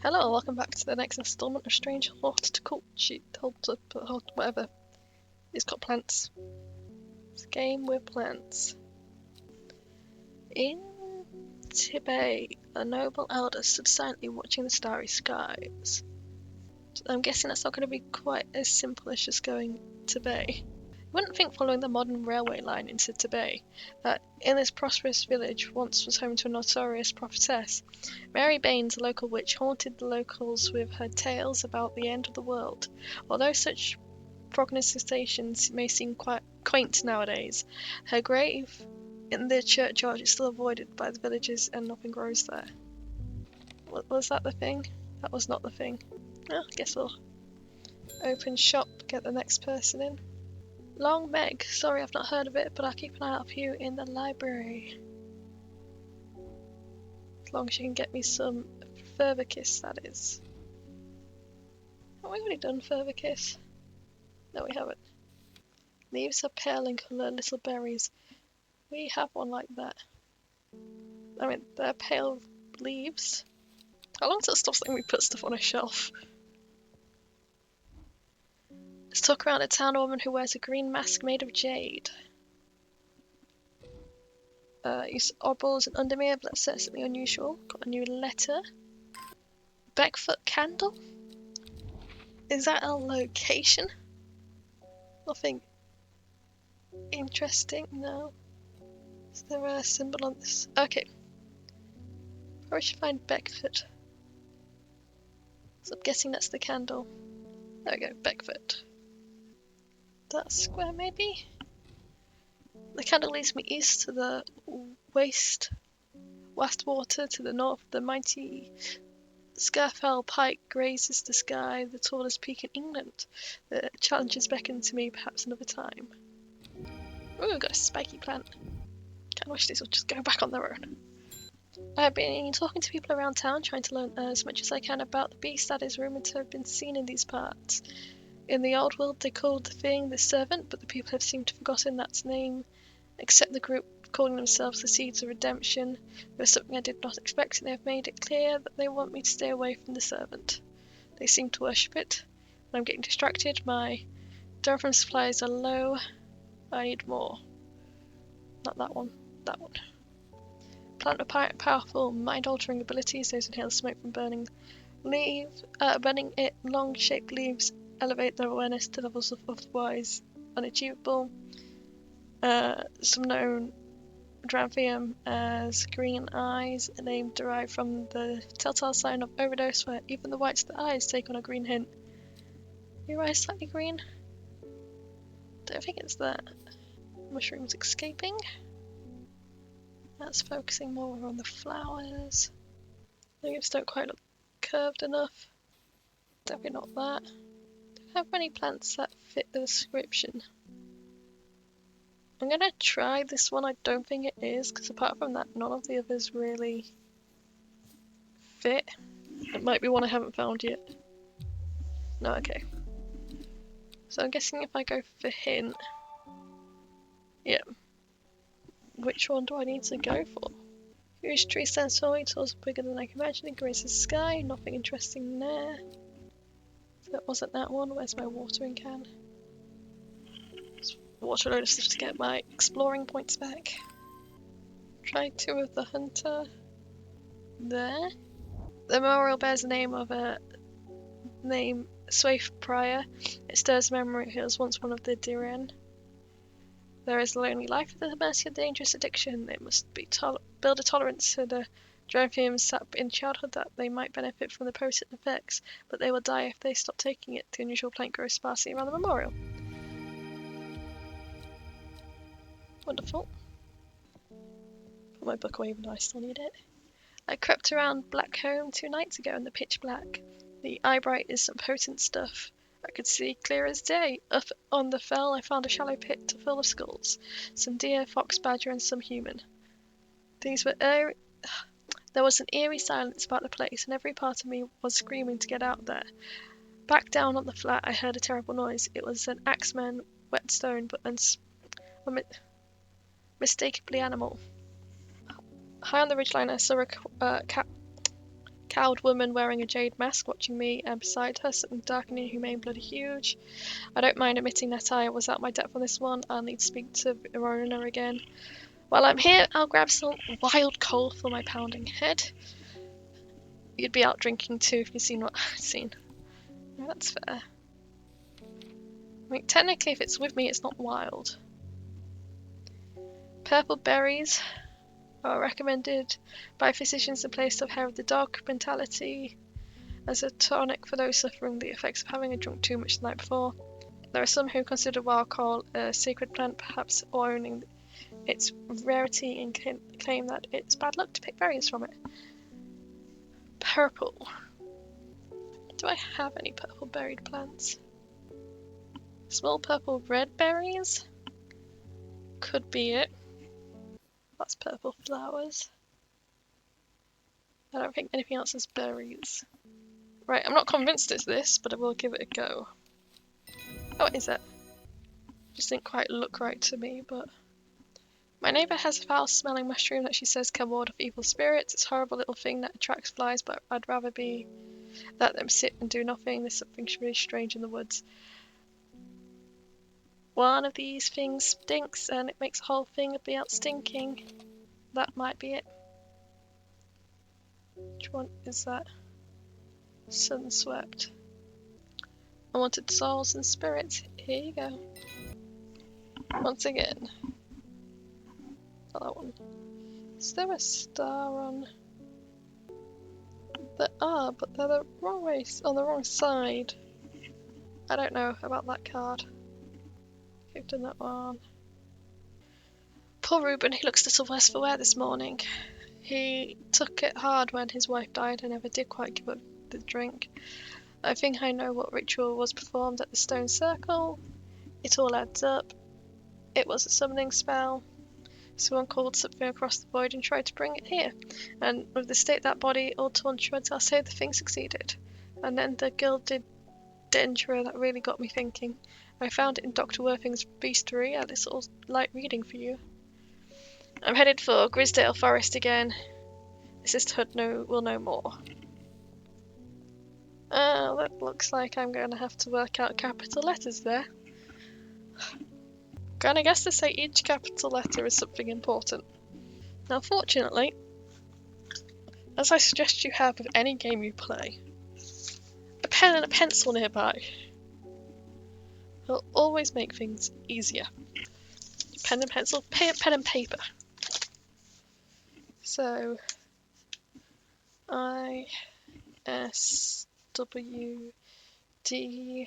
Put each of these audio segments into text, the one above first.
Hello and welcome back to the next installment of Strange Horticulture. Whatever. It's got plants. It's a game with plants. In Tibet, a noble elder stood silently watching the starry skies. I'm guessing that's not going to be quite as simple as just going Tibet. You wouldn't think following the modern railway line into Tibet that in this prosperous village once was home to a notorious prophetess. Mary Baines, a local witch, haunted the locals with her tales about the end of the world. Although such prognostications may seem quite quaint nowadays, her grave in the churchyard is still avoided by the villagers and nothing grows there. Was that the thing? That was not the thing. Well, I guess we'll open shop, get the next person in. Long Meg. Sorry, I've not heard of it, but I'll keep an eye out for you in the library. As long as you can get me some further kiss, that is. Have we already done further kiss? No, we haven't. Leaves are pale in colour, little berries. We have one like that. I mean, they're pale leaves. How long does it stop saying we put stuff on a shelf? Let's talk around a town woman who wears a green mask made of jade. Use oddballs and undermere, but that's certainly unusual. Got a new letter. Beckfoot candle? Is that a location? Nothing interesting, no. Is there a symbol on this? Okay. Probably should find Beckfoot. So I'm guessing that's the candle. There we go, Beckfoot. That square, maybe? The candle leads me east to the Wastwater, to the north. The mighty Scafell Pike grazes the sky, the tallest peak in England. The challenges beckon to me, perhaps another time. Ooh, we've got a spiky plant. I wish these would just go back on their own. I've been talking to people around town, trying to learn as much as I can about the beast that is rumoured to have been seen in these parts. In the old world, they called the thing the Servant, but the people have seemed to have forgotten that name, except the group calling themselves the Seeds of Redemption. There was something I did not expect, and they have made it clear that they want me to stay away from the Servant. They seem to worship it. When I'm getting distracted, my Durham supplies are low. I need more. Not that one. That one. Plant with powerful, mind-altering abilities. Those inhale smoke from burning long-shaped leaves elevate their awareness to levels of otherwise unachievable. Some known Drampium as green eyes, a name derived from the telltale sign of overdose, where even the whites of the eyes take on a green hint. Your eyes slightly green? Don't think it's that. Mushrooms escaping. That's focusing more on the flowers. Leaves don't quite look curved enough. Definitely not that. Don't have many plants that fit the description. I'm gonna try this one. I don't think it is, because apart from that, none of the others really fit. It might be one I haven't found yet. No, okay. So I'm guessing if I go for hint, yeah. Which one do I need to go for? Huge tree stands tall, it's also bigger than I can imagine. It grazes the sky, nothing interesting there. So that wasn't that one. Where's my watering can? Just water a load of stuff to get my exploring points back. Try 2 of the hunter. There. The memorial bears the name of a Swaif Prior. It stirs memory. He was once one of the Diren. There is a lonely life at the mercy of dangerous addiction. It must be build a tolerance to the Drampium sap in childhood that they might benefit from the potent effects, but they will die if they stop taking it. The unusual plant grows sparsely around the memorial. Wonderful. Put my book away even though I still need it. I crept around Blackcomb 2 nights ago in the pitch black. The eyebright is some potent stuff. I could see clear as day. Up on the fell I found a shallow pit full of skulls. Some deer, fox, badger and some human. These were There was an eerie silence about the place, and every part of me was screaming to get out there. Back down on the flat I heard a terrible noise. It was an axeman, whetstone, but unmistakably animal. High on the ridgeline I saw a cowled woman wearing a jade mask watching me, and beside her something dark and inhumane, bloody huge. I don't mind admitting that I was out my depth on this one. I'll need to speak to Verona again. While I'm here, I'll grab some wild coal for my pounding head. You'd be out drinking too if you'd seen what I've seen. No, that's fair. I mean, technically, if it's with me, it's not wild. Purple berries are recommended by physicians in place of hair of the dog mentality as a tonic for those suffering the effects of having drunk too much the night before. There are some who consider wild coal a sacred plant, perhaps owning its rarity and claim that it's bad luck to pick berries from it. Purple. Do I have any purple berried plants? Small purple red berries? Could be it. That's purple flowers. I don't think anything else has berries. Right, I'm not convinced it's this, but I will give it a go. Oh, what is it? Just didn't quite look right to me, but... My neighbour has a foul-smelling mushroom that she says can ward off evil spirits. It's a horrible little thing that attracts flies, but I'd rather be let them sit and do nothing. There's something really strange in the woods. One of these things stinks, and it makes the whole thing be out stinking. That might be it. Which one is that? Sunswept. Unwanted souls and spirits. Here you go. Once again. Not that one. Is there a star on? There are, but they're the wrong way, on the wrong side. I don't know about that card. I've done that one. Poor Reuben, he looks a little worse for wear this morning. He took it hard when his wife died and never did quite give up the drink. I think I know what ritual was performed at the stone circle. It all adds up. It was a summoning spell. Someone called something across the void and tried to bring it here. And with the state that body all torn to shreds, I'll say the thing succeeded. And then the gilded dendra that really got me thinking. I found it in Dr. Worthing's bestiary, a little light reading for you. I'm headed for Grisdale Forest again. The sisterhood will know more. That looks like I'm going to have to work out capital letters there. Gonna guess to say each capital letter is something important. Now fortunately, as I suggest you have with any game you play, a pen and a pencil nearby will always make things easier. Pen and pencil, pen and paper. So, I, S, W, D,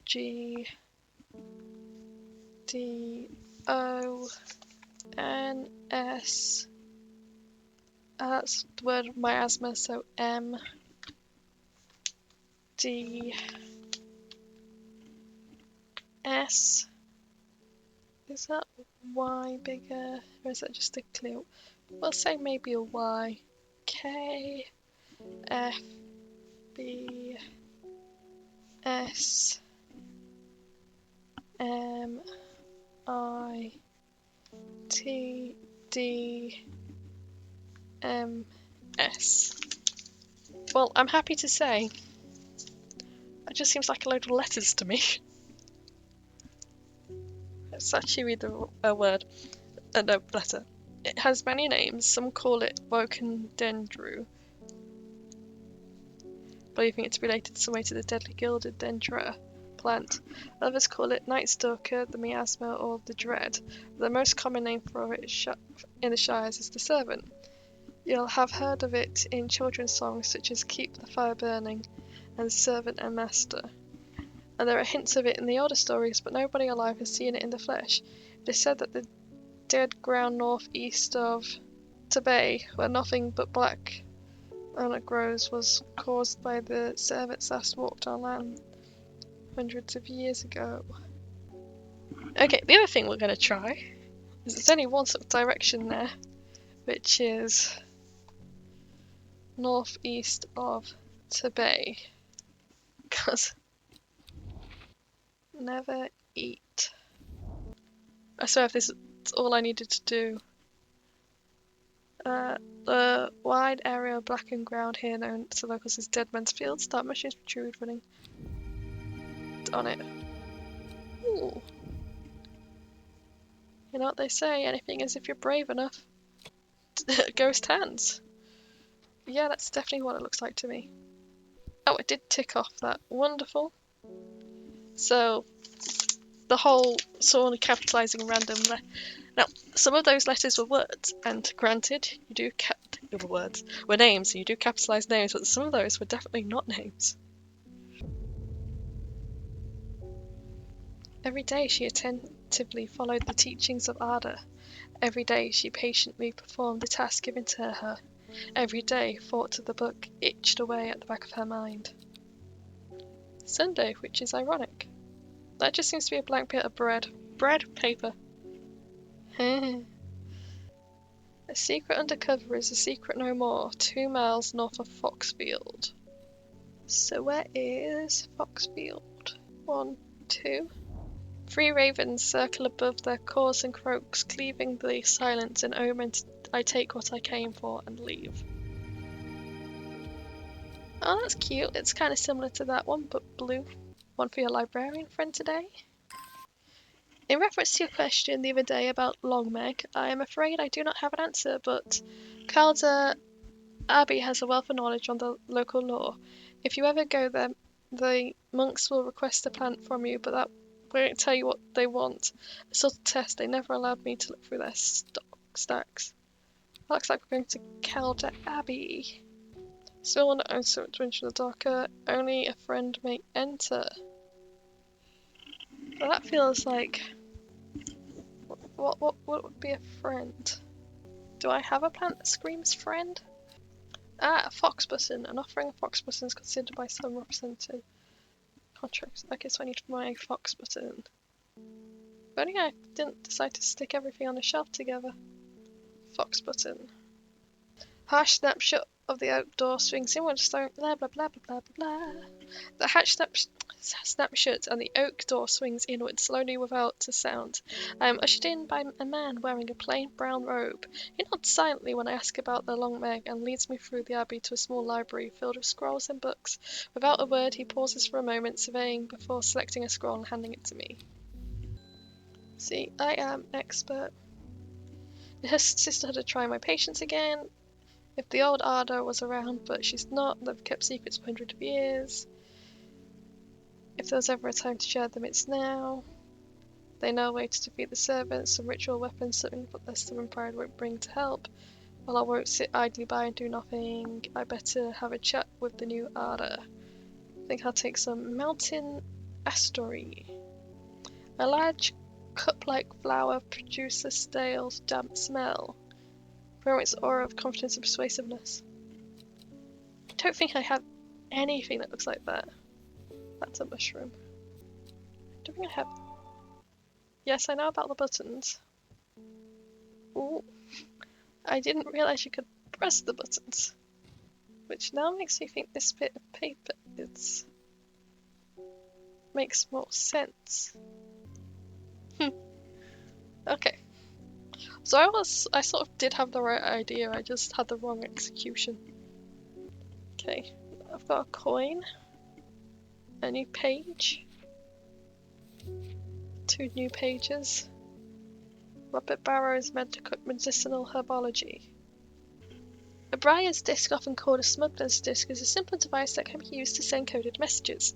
G, D, O, N, S, that's the word miasma, so M, D, S. Is that Y bigger, or is that just a clue? We'll say maybe a Y. K, F, B, S, M, I, T, D, M, S. Well, I'm happy to say, it just seems like a load of letters to me. Let's actually read a word, no, letter. It has many names. Some call it Woken Dendru, believing it's related some way to the deadly gilded dendra plant. Others call it Night Stalker, the miasma, or the Dread. The most common name for it in the Shires is the Servant. You'll have heard of it in children's songs such as Keep the Fire Burning and Servant and Master. And there are hints of it in the older stories, but nobody alive has seen it in the flesh. It is said that the dead ground northeast of Tebay, where nothing but black grows, was caused by the servants last walked on land hundreds of years ago. Okay, the other thing we're going to try is there's only one sort of direction there, which is northeast of Tebay. Because never eat. I swear if this is all I needed to do, The wide area of blackened ground here known to locals as Dead Man's Field. Start machines protrude running on it. Ooh. You know what they say, anything is if you're brave enough. Ghost hands. Yeah, that's definitely what it looks like to me. Oh, it did tick off that. Wonderful. So, the whole only capitalising random. Now, some of those letters were words, and granted, you do were names, and you do capitalise names, but some of those were definitely not names. Every day she attentively followed the teachings of Ada. Every day she patiently performed the task given to her. Every day thoughts of the book itched away at the back of her mind. Sunday, which is ironic. That just seems to be a blank bit of bread. Bread, paper. A secret undercover is a secret no more, 2 miles north of Foxfield. So where is Foxfield? 1, 2. 3 ravens circle above their caws and croaks, cleaving the silence and omen. I take what I came for and leave. Oh, that's cute. It's kind of similar to that one, but blue. One for your librarian friend today? In reference to your question the other day about Longmeg, I am afraid I do not have an answer, but Calder Abbey has a wealth of knowledge on the local law. If you ever go there, the monks will request a plant from you, but that won't tell you what they want. A sort of test. They never allowed me to look through their stacks. Looks like we're going to Calder Abbey. Still want to own so much in the darker. Only a friend may enter. Well, that feels like... What would be a friend? Do I have a plant that screams friend? Ah, a fox button. An offering of fox button is considered by some represented contracts. Okay, so I need my fox button. If only I didn't decide to stick everything on a shelf together. Fox button. Harsh snapshot of the outdoor swings inward, stone, blah blah blah blah blah blah. The hatch snapshot and the oak door swings inward slowly without a sound. I am ushered in by a man wearing a plain brown robe. He nods silently when I ask about the Long Meg and leads me through the abbey to a small library filled with scrolls and books. Without a word, he pauses for a moment, surveying before selecting a scroll and handing it to me. See, I am expert. The sisterhood are trying my patience again. If the old Ada was around, but she's not, they've kept secrets for hundreds of years. If there was ever a time to share them, it's now. They know a way to defeat the servants, some ritual weapons, something that their stubborn pride won't bring to help. Well, I won't sit idly by and do nothing. I better have a chat with the new Ada. I think I'll take some mountain astory. A large cup-like flower produces a stale, damp smell. From its aura of confidence and persuasiveness. I don't think I have anything that looks like that. That's a mushroom. I don't think I have... Yes, I know about the buttons. Ooh. I didn't realise you could press the buttons. Which now makes me think this bit of paper makes more sense. Okay. So I sort of did have the right idea, I just had the wrong execution. Okay, I've got a coin, a new page, 2 new pages, Robert Barrow's medicinal herbology. A Briar's disc, often called a smuggler's disc, is a simple device that can be used to send coded messages.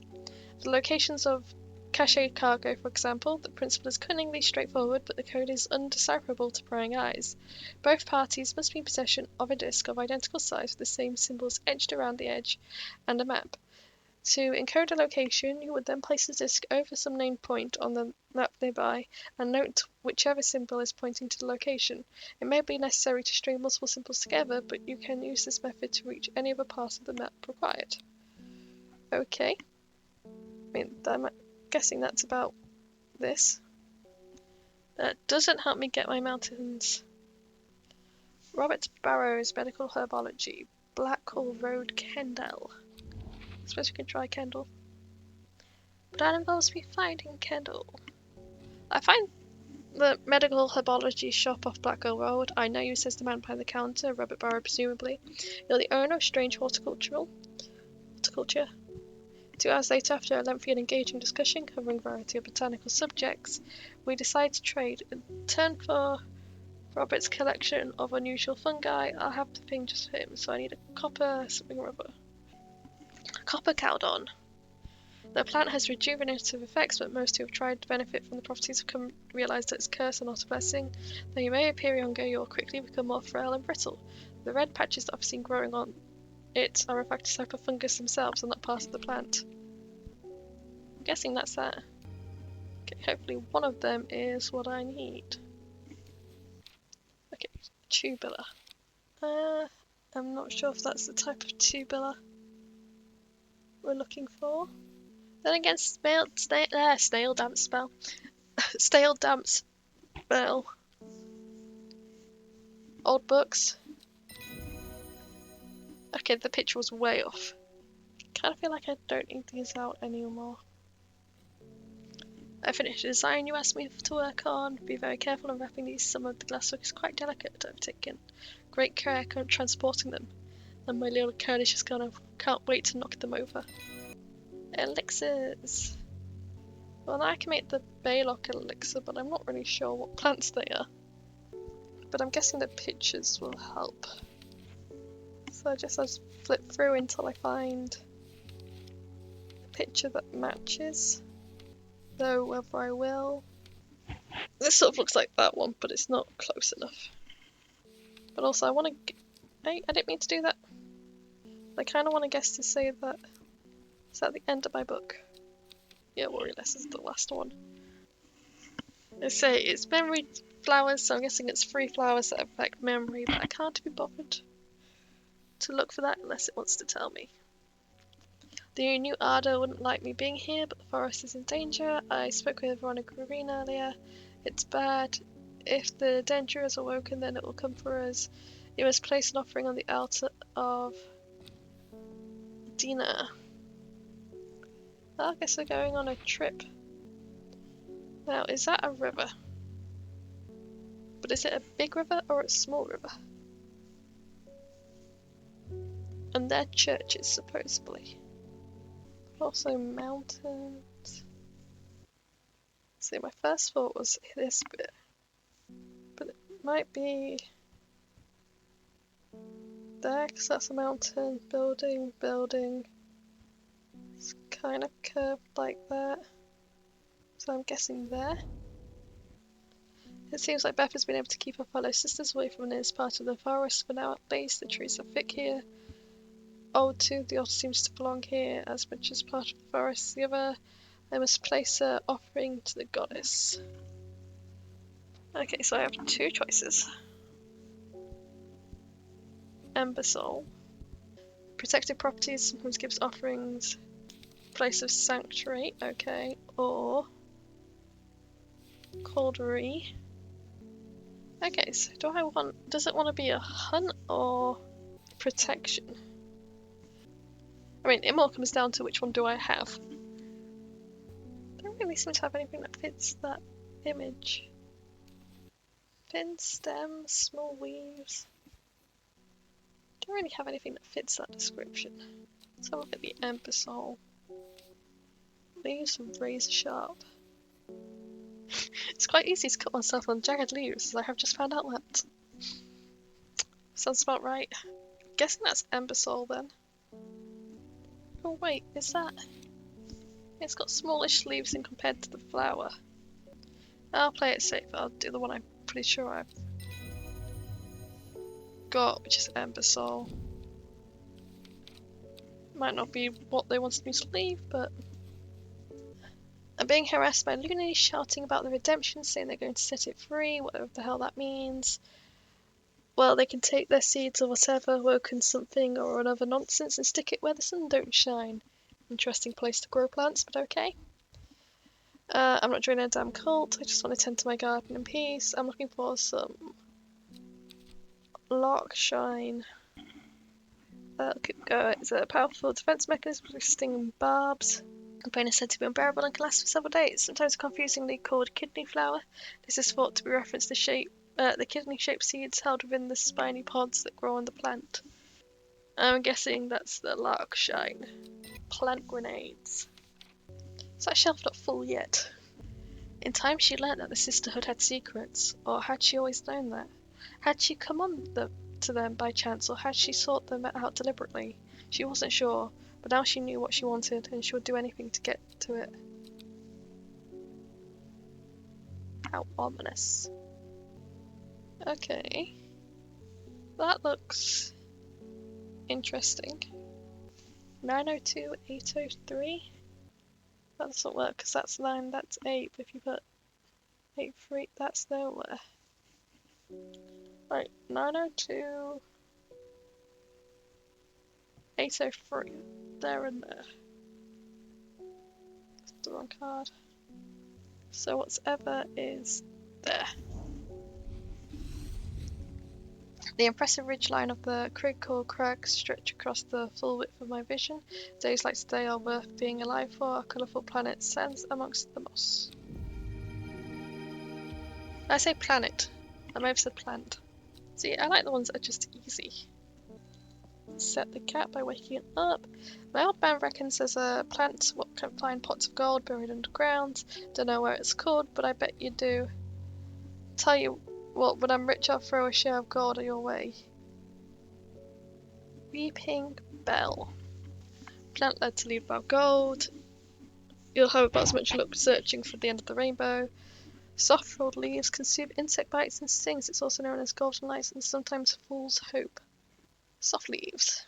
The locations of cached cargo, for example, the principle is cunningly straightforward, but the code is undecipherable to prying eyes. Both parties must be in possession of a disc of identical size with the same symbols etched around the edge and a map. To encode a location, you would then place the disc over some named point on the map nearby and note whichever symbol is pointing to the location. It may be necessary to string multiple symbols together, but you can use this method to reach any other part of the map required. Okay. I'm guessing that's about this. That doesn't help me get my mountains. Robert Barrow's medical herbology. Blackhall Road, Kendal. I suppose we can try Kendal. But that involves me finding Kendal. I find The medical herbology shop off Blackwell Road. I know you, says the man behind the counter, Robert Barrow presumably. You're the owner of Strange Horticulture. 2 hours later, after a lengthy and engaging discussion covering a variety of botanical subjects, we decide to trade. In turn for Robert's collection of unusual fungi, I'll have the thing just for him, so I need a copper something or other. Copper caldon. The plant has rejuvenative effects, but most who have tried to benefit from the properties have come to realise that it's a curse and not a blessing. Though you may appear younger, you'll quickly become more frail and brittle. The red patches that I've seen growing on it are in fact a type of fungus themselves and not part of the plant. I'm guessing that's that. Okay, hopefully one of them is what I need. Okay, tubular. I'm not sure if that's the type of tubular we're looking for. Then again, stale damp spell. Stale damp spell. Old books. Okay, the picture was way off. Kind of feel like I don't need these out anymore. I finished the design you asked me to work on. Be very careful in wrapping these. Some of the glasswork is quite delicate. I've taken great care transporting them. And my little Kurdish is gonna can't wait to knock them over. Elixirs. Well, now I can make the Baylock elixir, but I'm not really sure what plants they are. But I'm guessing the pictures will help. So I just flip through until I find a picture that matches. Though whether I will. This sort of looks like that one, but it's not close enough. But also I want to... I didn't mean to do that. I kind of want to guess to say that it's at the end of my book. Yeah, more or less is the last one. They say it's memory flowers, so I'm guessing it's 3 flowers that affect memory, but I can't be bothered to look for that unless it wants to tell me. The new Ardo wouldn't like me being here, but the forest is in danger. I spoke with Veronica Green earlier. It's bad. If the danger is awoken, then it will come for us. You must place an offering on the altar of Dina. I guess we're going on a trip. Now, is that a river? But is it a big river or a small river? And they're churches, supposedly. Also mountains. See, my first thought was this bit. But it might be there, because that's a mountain. Building. It's kind of curved like that. So I'm guessing there. It seems like Beth has been able to keep her fellow sisters away from the nearest part of the forest for now at least. The trees are thick here. Oh, too, the otter seems to belong here as much as part of the forest. The other, I must place her offering to the goddess. Okay, so I have 2 choices. Ember Soul. Protected properties sometimes gives offerings. Place of sanctuary, okay. Or Caldery. Okay, so does it want to be a hunt or protection? I mean, it more comes down to which one do I have. Don't really seem to have anything that fits that image. Thin stems, small leaves. Don't really have anything that fits that description. Let's have a look at the Ember Soul. Leaves are razor sharp. It's quite easy to cut myself on jagged leaves, as I have just found out that. Sounds about right. Guessing that's Ember Soul then. Oh wait, is that... It's got smallish leaves in compared to the flower. I'll play it safe, I'll do the one I'm pretty sure I've got, which is Ember Soul. Might not be what they wanted me to leave, but... I'm being harassed by Looney shouting about the redemption, saying they're going to set it free, whatever the hell that means. Well, they can take their seeds or whatever, woken something or another nonsense, and stick it where the sun don't shine. Interesting place to grow plants, but okay. I'm not joining a damn cult, I just want to tend to my garden in peace. I'm looking for some lock shine. It's a powerful defense mechanism with stinging barbs. The pain is said to be unbearable and can last for several days, sometimes confusingly called kidney flower. This is thought to be referenced to the kidney-shaped seeds held within the spiny pods that grow on the plant. I'm guessing that's the lark shine. Plant grenades. Is that shelf not full yet? In time she learnt that the sisterhood had secrets, or had she always known that? Had she come on to them by chance, or had she sought them out deliberately? She wasn't sure, but now she knew what she wanted, and she would do anything to get to it. How ominous. Okay. That looks interesting. 902, 803? That doesn't work, because that's 9, that's 8, but if you put 83, that's nowhere. Right, 902, 803, there and there. That's the wrong card. So whatever is there. The impressive ridgeline of the Crigg crags stretch across the full width of my vision. Days like today are worth being alive for. A colourful planet stands amongst the moss. I say planet. I may have said plant. See, I like the ones that are just easy. Set the cat by waking it up. My old man reckons there's a plant what can find pots of gold buried underground. Don't know where it's called, but I bet you do. Tell you what, when I'm rich, I'll throw a share of gold your way. Weeping Bell. Plant led to leave about gold. You'll have about as much luck searching for the end of the rainbow. Soft rolled leaves consume insect bites and stings. It's also known as golden lights and sometimes fool's hope. Soft leaves.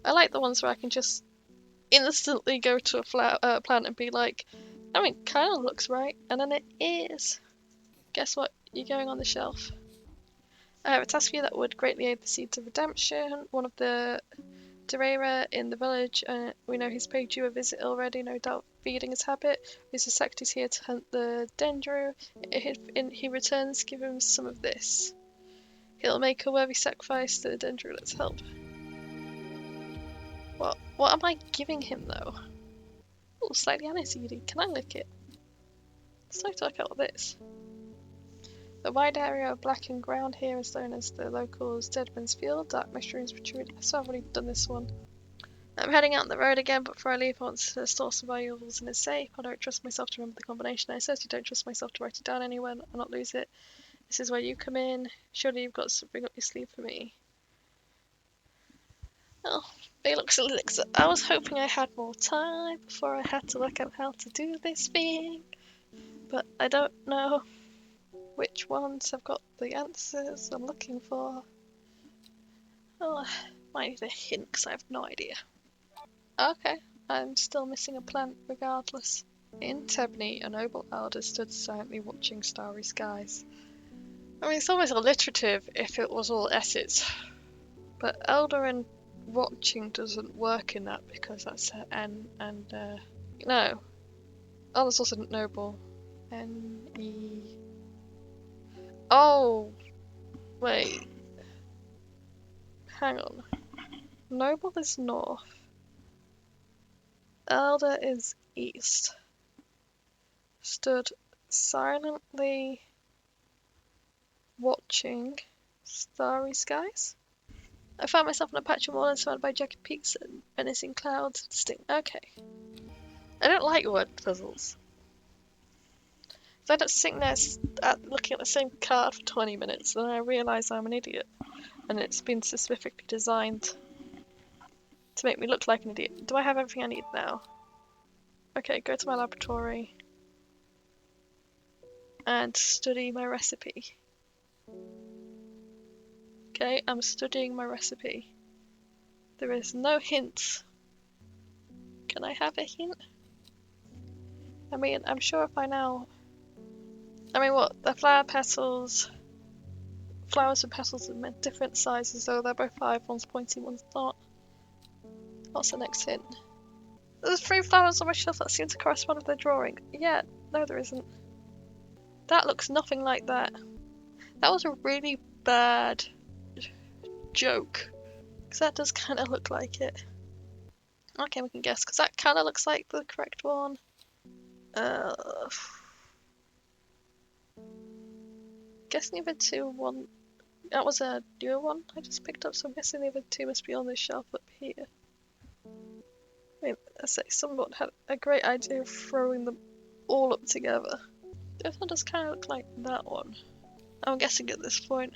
I like the ones where I can just instantly go to a plant and be like, I mean, kind of looks right, and then it is. Guess what? You're going on the shelf. I have a task for you that would greatly aid the Seeds of Redemption. One of the Derera in the village, we know he's paid you a visit already, no doubt feeding his habit. We suspect he's here to hunt the Dendro. If he returns, give him some of this. He'll make a worthy sacrifice to the Dendro. Let's help. What am I giving him though? Oh, slightly aniseedy. Can I lick it? Let's like to work out this. The wide area of blackened ground here is known as the locals' Deadman's Field. Dark mushrooms protrude. So I've already done this one. I'm heading out on the road again, but before I leave, I want to store some valuables in a safe. I don't trust myself to remember the combination. I certainly don't trust myself to write it down anywhere and not lose it. This is where you come in. Surely you've got something up your sleeve for me. Oh, Velux Elixir. I was hoping I had more time before I had to work out how to do this thing. But I don't know which ones have got the answers I'm looking for. Oh, might need a hint because I have no idea. Okay, I'm still missing a plant regardless. In Tebney, a noble elder stood silently watching starry skies. I mean, it's almost alliterative if it was all S's. But elder and watching doesn't work in that because that's an N and no. Oh, that's also noble. N-E... Oh! Wait. Hang on. Noble is north. Elder is east. Stood silently watching starry skies. I found myself in a patch of moorland surrounded by jagged peaks and menacing clouds. Okay. I don't like word puzzles. So I end up sitting there looking at the same card for 20 minutes, and then I realise I'm an idiot. And it's been specifically designed to make me look like an idiot. Do I have everything I need now? Okay, go to my laboratory and study my recipe. Okay, I'm studying my recipe. There is no hint. Can I have a hint? I mean, I'm sure if I now... I mean, what? The flower petals... Flowers and petals are different sizes, though they're both 5. One's pointy, one's not. What's the next hint? There's 3 flowers on my shelf that seem to correspond with their drawing. Yeah, no there isn't. That looks nothing like that. That was a really bad joke. Because that does kind of look like it. Okay, we can guess, because that kind of looks like the correct one. Uh, Guessing the other two, one... That was a newer one I just picked up, so I'm guessing the other two must be on this shelf up here. I mean, I say someone had a great idea of throwing them all up together. This one does kind of look like that one. I'm guessing at this point.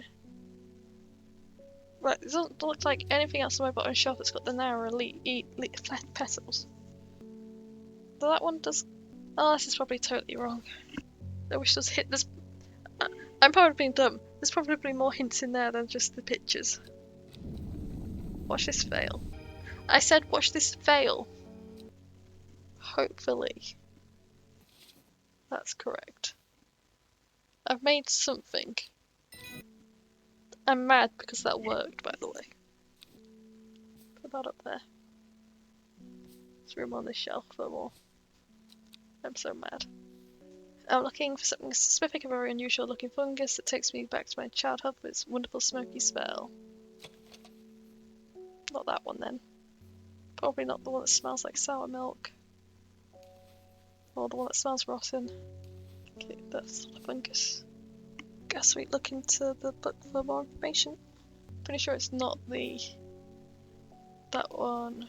Right, it doesn't look like anything else on my bottom shelf that's got the narrow flat petals. So that one does... Oh, this is probably totally wrong. I wish this hit this... I'm probably being dumb. There's probably more hints in there than just the pictures. Watch this fail. I said watch this fail. Hopefully. That's correct. I've made something. I'm mad because that worked, by the way. Put that up there. There's room on this shelf for more. I'm so mad. I'm looking for something specific, a very unusual looking fungus that takes me back to my childhood with its wonderful smoky smell. Not that one then. Probably not the one that smells like sour milk. Or the one that smells rotten. Okay, that's not a fungus. Guess we look into the book for more information. Pretty sure it's not that one.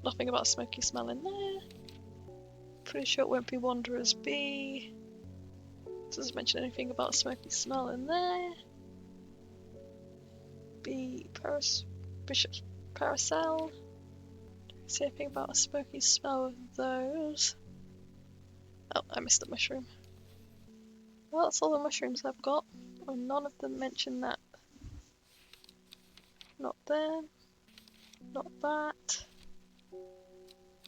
Nothing about a smoky smell in there. Pretty sure it won't be Wanderer's Bee. Doesn't mention anything about a smoky smell in there. Bishop's Paracel. Don't see anything about a smoky smell of those. Oh, I missed a mushroom. Well, that's all the mushrooms I've got. And none of them mention that. Not there. Not that.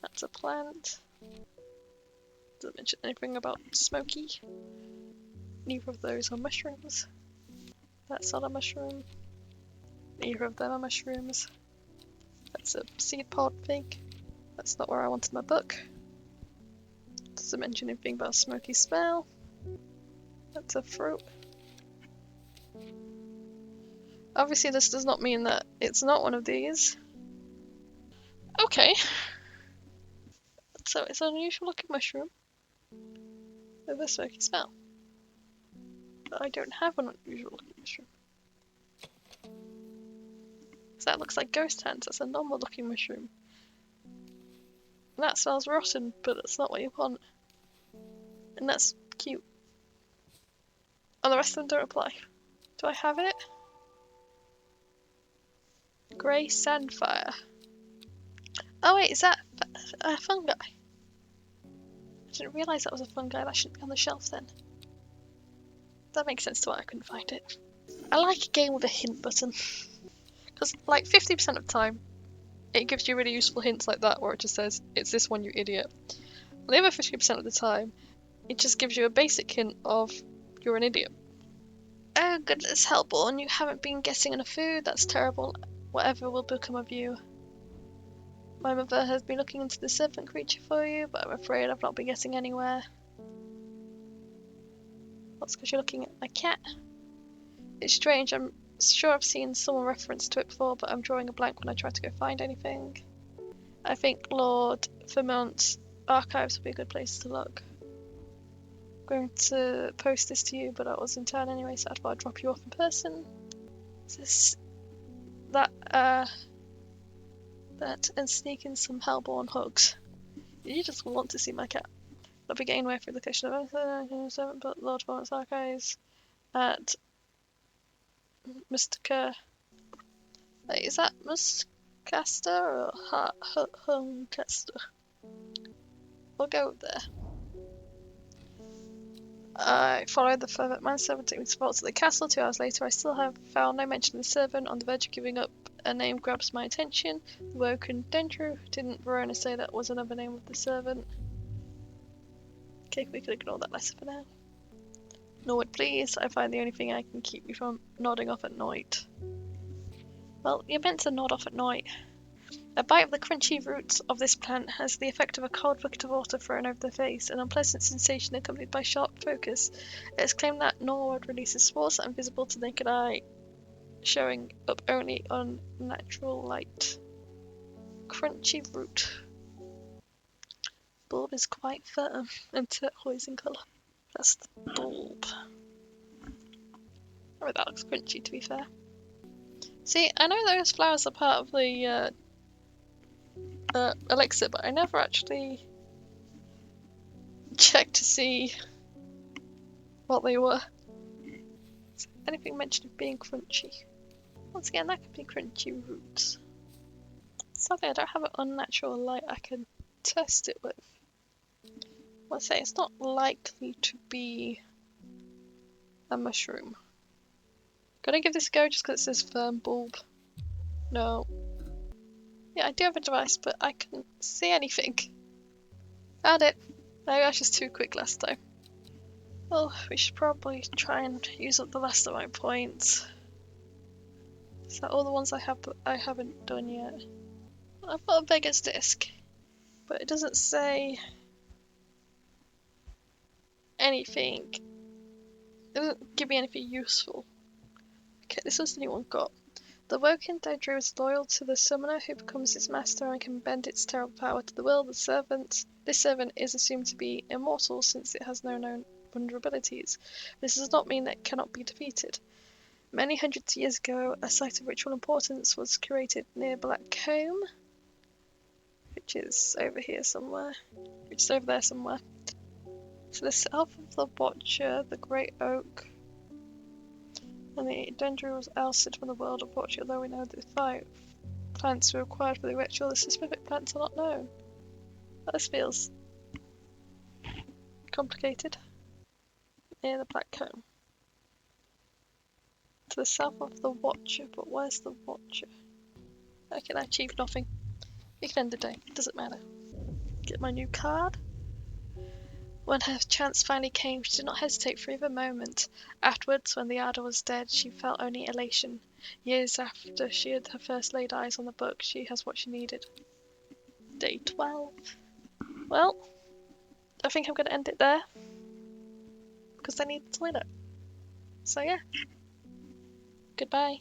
That's a plant. Doesn't mention anything about smoky. Neither of those are mushrooms. That's not a mushroom. Neither of them are mushrooms. That's a seed pod fig. That's not where I wanted my book. Doesn't mention anything about a smoky smell. That's a fruit. Obviously this does not mean that it's not one of these. Okay. So it's an unusual looking mushroom with a smoky smell. But I don't have an unusual looking mushroom. So that looks like ghost hands. That's a normal looking mushroom. And that smells rotten, but that's not what you want. And that's cute. And the rest of them don't apply. Do I have it? Grey Sandfire. Oh wait, is that a fungi? I didn't realise that was a fungi. That shouldn't be on the shelf then. That makes sense to why I couldn't find it. I like a game with a hint button. Because like 50% of the time, it gives you really useful hints like that where it just says, it's this one, you idiot. And the other 50% of the time, it just gives you a basic hint of, you're an idiot. Oh goodness, Hellborn, you haven't been getting enough food, that's terrible. Whatever will become of you. My mother has been looking into the serpent creature for you, but I'm afraid I've not been getting anywhere. That's because you're looking at my cat. It's strange, I'm sure I've seen someone reference to it before, but I'm drawing a blank when I try to go find anything. I think Lord Vermont's archives would be a good place to look. I'm going to post this to you, but I was in town anyway, so I thought I'd drop you off in person. That and sneak in some Hellborn hugs. You just want to see my cat. I'll be getting away through the location of anything, but Lord Vermont's archives at Mystica. Wait, is that Muscaster or Huncaster? We'll go there. I followed the fervent manservant, took me to the castle. 2 hours later, I still have found no mention of the servant. On the verge of giving up, a name grabs my attention. The Woken Dendru. Didn't Verona say that was another name of the servant? Okay, we could ignore that letter for now. Norwood, please. I find the only thing I can keep you from nodding off at night. Well, you're meant to nod off at night. A bite of the crunchy roots of this plant has the effect of a cold bucket of water thrown over the face, an unpleasant sensation accompanied by sharp focus. It is claimed that Norwood releases spores that are invisible to the naked eye, showing up only on natural light. crunchy root. Bulb is quite firm and turquoise in colour. That's the bulb. Oh, that looks crunchy, to be fair. See, I know those flowers are part of the elixir, but I never actually checked to see what they were. So anything mentioned of being crunchy. Once again, that could be crunchy roots. Sadly, I don't have an unnatural light I can test it with. Let's say it's not likely to be a mushroom. Gonna give this a go just because it says firm bulb. No. Yeah, I do have a device, but I couldn't see anything. Found it. Maybe I was just too quick last time. Well, we should probably try and use up the last of my points. Is that all the ones I have that I haven't done yet? I've got a beggar's disc, but it doesn't say anything. It doesn't give me anything useful. Okay, this was the new one got. The woken Daedra is loyal to the summoner who becomes its master and can bend its terrible power to the will of the servant. This servant is assumed to be immortal since it has no known vulnerabilities. This does not mean that it cannot be defeated. Many hundreds of years ago, a site of ritual importance was created near Blackcomb, which is over here somewhere, which is over there somewhere. To the south of the Watcher, the Great Oak, and the Dendra was ousted from the world of Watcher, although we know that 5 plants were required for the ritual, the specific plants are not known. This feels complicated. Near the Blackcomb. To the south of the Watcher, but where's the Watcher? Okay, I achieved nothing. We can end the day, doesn't matter. Get my new card. When her chance finally came, she did not hesitate for even a moment. Afterwards, when the Arda was dead, she felt only elation. Years after she had first laid eyes on the book, she has what she needed. Day 12. Well, I think I'm going to end it there, because I need the toilet. So yeah, goodbye.